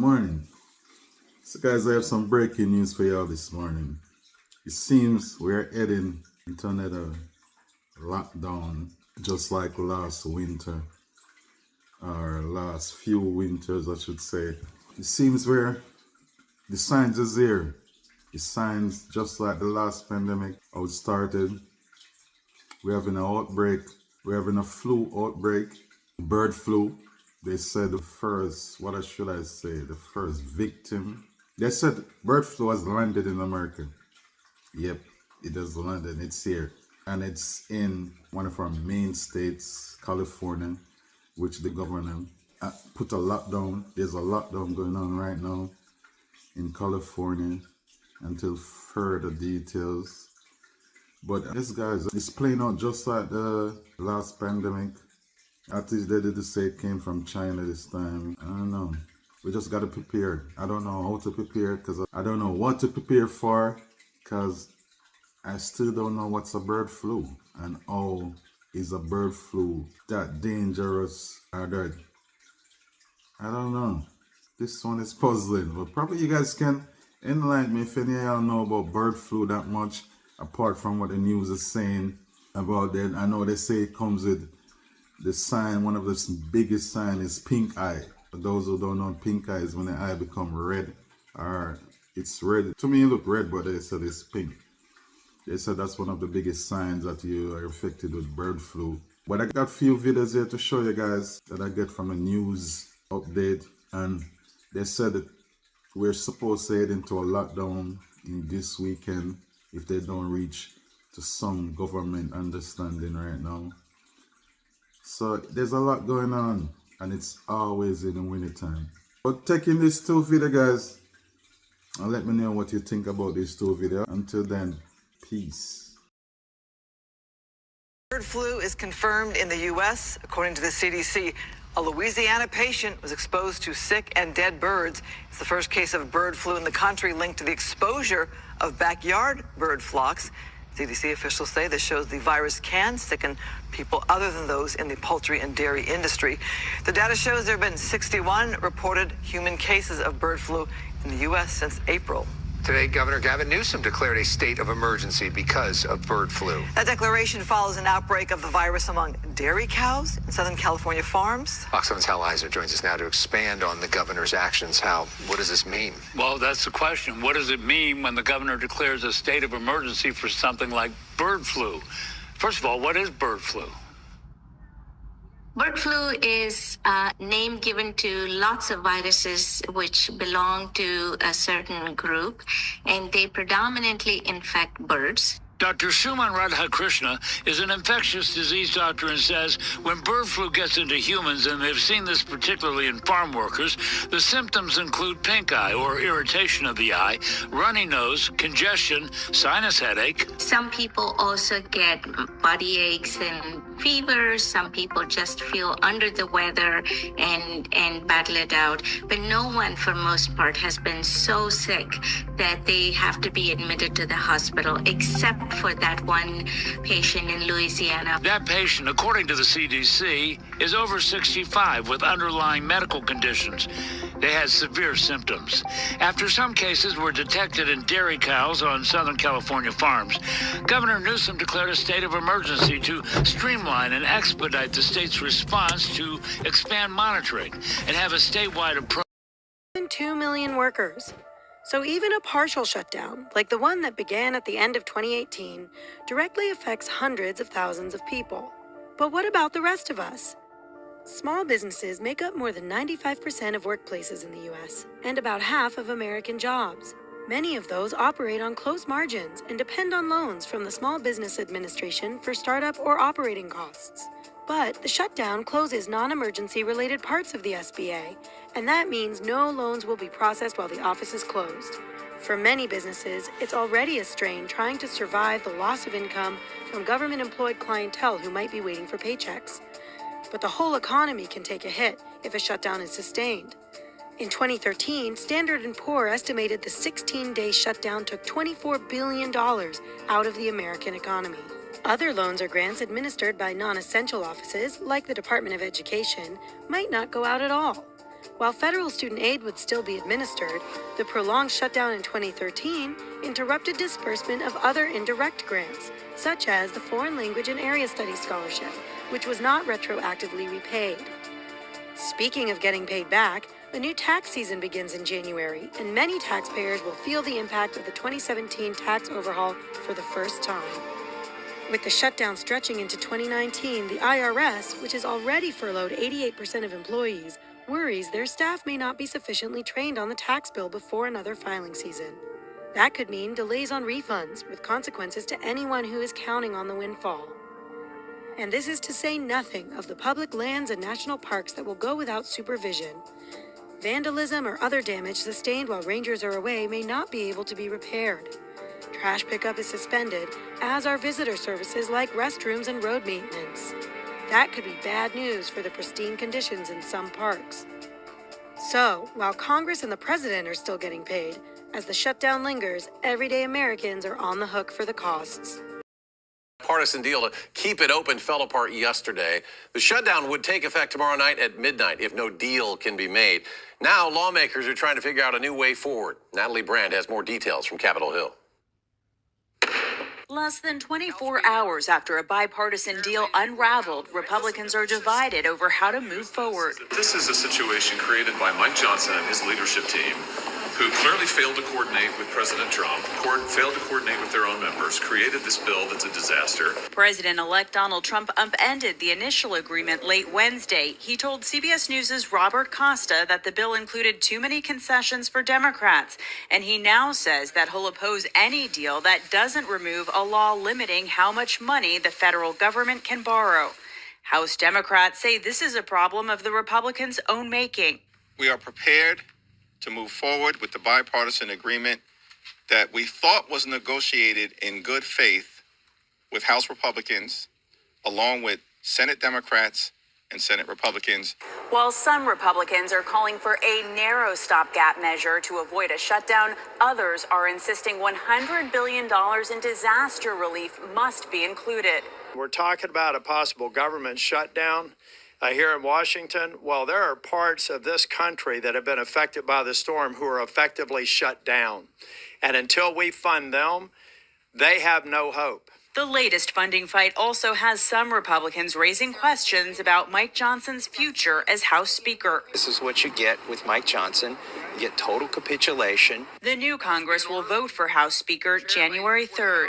morning. So, guys, I have some breaking news for y'all this morning. It seems we're heading into another lockdown, just like last winter, or last few winters, I should say. It seems the signs is there. The signs, just like the last pandemic, how it started. We're having an outbreak. We're having a flu outbreak, bird flu. They said the first victim. They said bird flu has landed in America. Yep, it has landed. It's here. And it's in one of our main states, California, which the governor put a lockdown. There's a lockdown going on right now in California until further details. But this guys is playing out just like the last pandemic. At least they did say it came from China this time. I don't know. We just got to prepare. I don't know how to prepare because I don't know what to prepare for because I still don't know what's a bird flu and how is a bird flu that dangerous or that. I don't know. This one is puzzling. But probably you guys can enlighten me if any of y'all know about bird flu that much apart from what the news is saying about it. I know they say it comes with the sign, one of the biggest signs is pink eye. For those who don't know, pink eye is when the eye become red, or it's red. To me, it look red, but they said it's pink. They said that's one of the biggest signs that you are affected with bird flu. But I got a few videos here to show you guys that I get from a news update, and they said that we're supposed to head into a lockdown in this weekend if they don't reach to some government understanding right now. So there's a lot going on, and it's always in the winter time. But taking these two videos, guys, and let me know what you think about these two videos. Until then, peace. Bird flu is confirmed in the U.S. According to the CDC, a Louisiana patient was exposed to sick and dead birds. It's the first case of bird flu in the country linked to the exposure of backyard bird flocks. CDC officials say this shows the virus can sicken people other than those in the poultry and dairy industry. The data shows there have been 61 reported human cases of bird flu in the U.S. since April. Today, Governor Gavin Newsom declared a state of emergency because of bird flu. That declaration follows an outbreak of the virus among dairy cows in Southern California farms. Fox 7's Hal Eisner joins us now to expand on the governor's actions. Hal, what does this mean? Well, that's the question. What does it mean when the governor declares a state of emergency for something like bird flu? First of all, what is bird flu? Bird flu is a name given to lots of viruses which belong to a certain group, and they predominantly infect birds. Dr. Suman Radhakrishna is an infectious disease doctor and says when bird flu gets into humans, and they've seen this particularly in farm workers, the symptoms include pink eye or irritation of the eye, runny nose, congestion, sinus headache. Some people also get body aches and fever. Some people just feel under the weather and battle it out. But no one, for most part, has been so sick that they have to be admitted to the hospital, except for that one patient in Louisiana. That patient, according to the CDC, is over 65 with underlying medical conditions. They had severe symptoms. After some cases were detected in dairy cows on Southern California farms, Governor Newsom declared a state of emergency to streamline and expedite the state's response to expand monitoring and have a statewide approach. 2 million workers. So even a partial shutdown, like the one that began at the end of 2018, directly affects hundreds of thousands of people. But what about the rest of us? Small businesses make up more than 95% of workplaces in the U.S. and about half of American jobs. Many of those operate on close margins and depend on loans from the Small Business Administration for startup or operating costs. But the shutdown closes non-emergency related parts of the SBA, and that means no loans will be processed while the office is closed. For many businesses, it's already a strain trying to survive the loss of income from government-employed clientele who might be waiting for paychecks. But the whole economy can take a hit if a shutdown is sustained. In 2013, Standard & Poor estimated the 16-day shutdown took $24 billion out of the American economy. Other loans or grants administered by non-essential offices, like the Department of Education, might not go out at all. While federal student aid would still be administered, the prolonged shutdown in 2013 interrupted disbursement of other indirect grants, such as the Foreign Language and Area Studies Scholarship, which was not retroactively repaid. Speaking of getting paid back, a new tax season begins in January, and many taxpayers will feel the impact of the 2017 tax overhaul for the first time. With the shutdown stretching into 2019, the IRS, which has already furloughed 88% of employees, worries their staff may not be sufficiently trained on the tax bill before another filing season. That could mean delays on refunds, with consequences to anyone who is counting on the windfall. And this is to say nothing of the public lands and national parks that will go without supervision. Vandalism or other damage sustained while rangers are away may not be able to be repaired. Trash pickup is suspended, as are visitor services like restrooms and road maintenance. That could be bad news for the pristine conditions in some parks. So, while Congress and the president are still getting paid, as the shutdown lingers, everyday Americans are on the hook for the costs. Partisan deal to keep it open fell apart yesterday. The shutdown would take effect tomorrow night at midnight if no deal can be made. Now, lawmakers are trying to figure out a new way forward. Natalie Brand has more details from Capitol Hill. Less than 24 hours after a bipartisan deal unraveled, Republicans are divided over how to move forward. This is a situation created by Mike Johnson and his leadership team, who clearly failed to coordinate with President Trump, failed to coordinate with their own members, created this bill that's a disaster. President-elect Donald Trump upended the initial agreement late Wednesday. He told CBS News' Robert Costa that the bill included too many concessions for Democrats, and he now says that he'll oppose any deal that doesn't remove a law limiting how much money the federal government can borrow. House Democrats say this is a problem of the Republicans' own making. We are prepared to move forward with the bipartisan agreement that we thought was negotiated in good faith with House Republicans, along with Senate Democrats and Senate Republicans. While some Republicans are calling for a narrow stopgap measure to avoid a shutdown, others are insisting $100 billion in disaster relief must be included. We're talking about a possible government shutdown here in Washington. Well, there are parts of this country that have been affected by the storm who are effectively shut down. And until we fund them, they have no hope. The latest funding fight also has some Republicans raising questions about Mike Johnson's future as House Speaker. This is what you get with Mike Johnson. You get total capitulation. The new Congress will vote for House Speaker January 3rd.